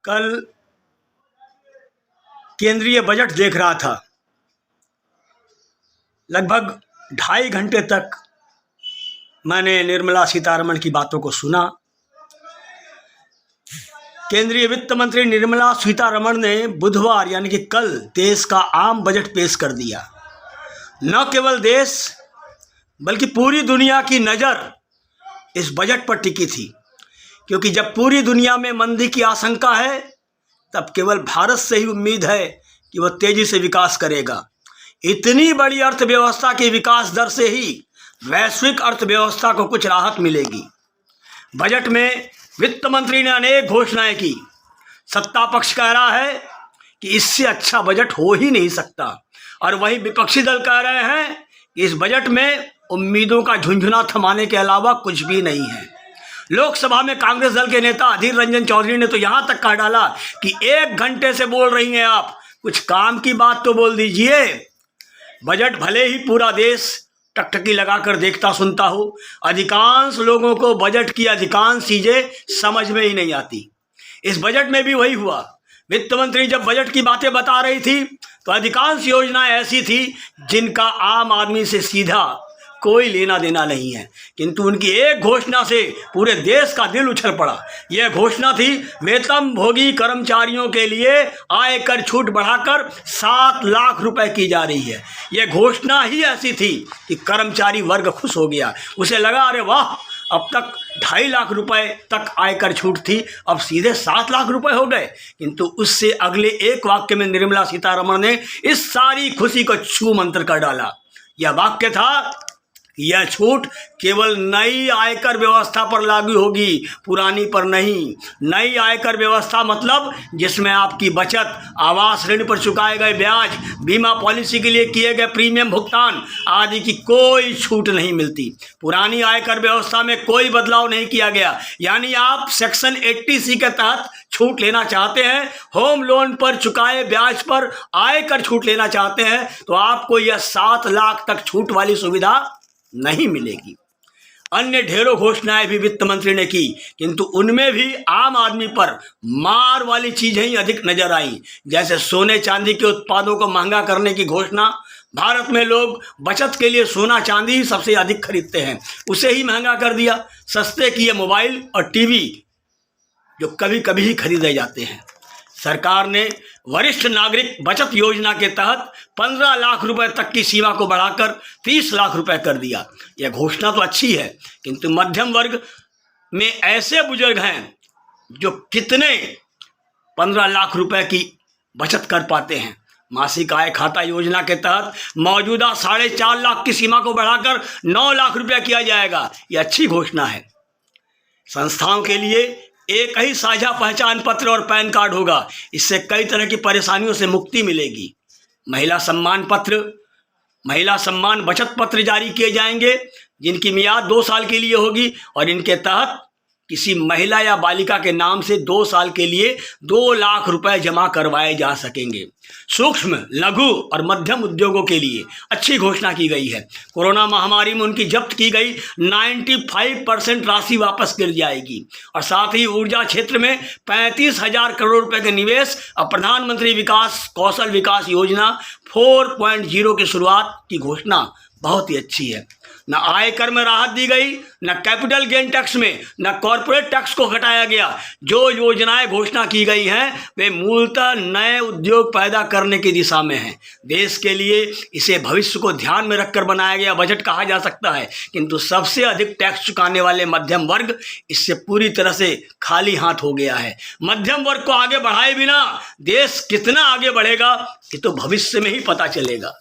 कल केंद्रीय बजट देख रहा था। लगभग 2.5 घंटे तक मैंने निर्मला सीतारमण की बातों को सुना। केंद्रीय वित्त मंत्री निर्मला सीतारमण ने बुधवार यानी कि कल देश का आम बजट पेश कर दिया। न केवल देश बल्कि पूरी दुनिया की नज़र इस बजट पर टिकी थी, क्योंकि जब पूरी दुनिया में मंदी की आशंका है तब केवल भारत से ही उम्मीद है कि वह तेजी से विकास करेगा। इतनी बड़ी अर्थव्यवस्था की विकास दर से ही वैश्विक अर्थव्यवस्था को कुछ राहत मिलेगी। बजट में वित्त मंत्री ने अनेक घोषणाएं की। सत्ता पक्ष कह रहा है कि इससे अच्छा बजट हो ही नहीं सकता, और वहीं विपक्षी दल कह रहे हैं कि इस बजट में उम्मीदों का झुंझुना थमाने के अलावा कुछ भी नहीं है। लोकसभा में कांग्रेस दल के नेता अधीर रंजन चौधरी ने तो यहाँ तक कह डाला कि 1 घंटे से बोल रही हैं आप, कुछ काम की बात तो बोल दीजिए। बजट भले ही पूरा देश टकटकी लगाकर देखता सुनता हो, अधिकांश लोगों को बजट की अधिकांश चीजें समझ में ही नहीं आती। इस बजट में भी वही हुआ। वित्त मंत्री जब बजट की बातें बता रही थी तो अधिकांश योजनाएं ऐसी थी जिनका आम आदमी से सीधा कोई लेना देना नहीं है, किंतु उनकी एक घोषणा से पूरे देश का दिल उछल पड़ा। यह घोषणा थी वेतन भोगी कर्मचारियों के लिए आयकर छूट बढ़ाकर 7 लाख रुपए की जा रही है। यह घोषणा ही ऐसी थी कि कर्मचारी वर्ग खुश हो गया। उसे लगा अरे वाह, अब तक 2.5 लाख रुपए तक आयकर छूट थी, अब सीधे 7 लाख रुपए हो गए। किंतु उससे अगले एक वाक्य में निर्मला सीतारमण ने इस सारी खुशी को छू मंतर कर डाला। यह वाक्य था, यह छूट केवल नई आयकर व्यवस्था पर लागू होगी, पुरानी पर नहीं। नई आयकर व्यवस्था मतलब जिसमें आपकी बचत, आवास ऋण पर चुकाए गए ब्याज, बीमा पॉलिसी के लिए किए गए प्रीमियम भुगतान आदि की कोई छूट नहीं मिलती। पुरानी आयकर व्यवस्था में कोई बदलाव नहीं किया गया। यानी आप सेक्शन 80C के तहत छूट लेना चाहते हैं, होम लोन पर चुकाए ब्याज पर आयकर छूट लेना चाहते हैं, तो आपको यह 7 लाख तक छूट वाली सुविधा नहीं मिलेगी। अन्य ढेरों घोषणाएं भी वित्त मंत्री ने की, किंतु उनमें भी आम आदमी पर मार वाली चीजें ही अधिक नजर आई, जैसे सोने चांदी के उत्पादों को महंगा करने की घोषणा। भारत में लोग बचत के लिए सोना चांदी ही सबसे अधिक खरीदते हैं, उसे ही महंगा कर दिया। सस्ते किए मोबाइल और टीवी जो कभी कभी ही खरीदे जाते हैं। सरकार ने वरिष्ठ नागरिक बचत योजना के तहत 15 लाख रुपए तक की सीमा को बढ़ाकर 30 लाख रुपए कर दिया। यह घोषणा तो अच्छी है, किंतु मध्यम वर्ग में ऐसे बुजुर्ग हैं जो कितने 15 लाख रुपए की बचत कर पाते हैं। मासिक आय खाता योजना के तहत मौजूदा 4.5 लाख की सीमा को बढ़ाकर 9 लाख रुपया किया जाएगा। यह अच्छी घोषणा है। संस्थाओं के लिए एक ही साझा पहचान पत्र और पैन कार्ड होगा। इससे कई तरह की परेशानियों से मुक्ति मिलेगी। महिला सम्मान बचत पत्र जारी किए जाएंगे, जिनकी मियाद 2 साल के लिए होगी, और इनके तहत किसी महिला या बालिका के नाम से 2 साल के लिए 2 लाख रुपए जमा करवाए जा सकेंगे। सूक्ष्म, लघु और मध्यम उद्योगों के लिए अच्छी घोषणा की गई है। कोरोना महामारी में उनकी जब्त की गई 95% राशि वापस कर जाएगी, और साथ ही ऊर्जा क्षेत्र में 35,000 करोड़ रुपए के निवेश और प्रधानमंत्री कौशल विकास योजना 4.0 की शुरुआत की घोषणा बहुत ही अच्छी है। न आयकर में राहत दी गई, न कैपिटल गेन टैक्स में, न कॉरपोरेट टैक्स को घटाया गया। जो योजनाएं घोषणा की गई हैं वे मूलतः नए उद्योग पैदा करने की दिशा में हैं। देश के लिए इसे भविष्य को ध्यान में रखकर बनाया गया बजट कहा जा सकता है, किंतु सबसे अधिक टैक्स चुकाने वाले मध्यम वर्ग इससे पूरी तरह से खाली हाथ हो गया है। मध्यम वर्ग को आगे बढ़ाए बिना देश कितना आगे बढ़ेगा ये तो भविष्य में ही पता चलेगा।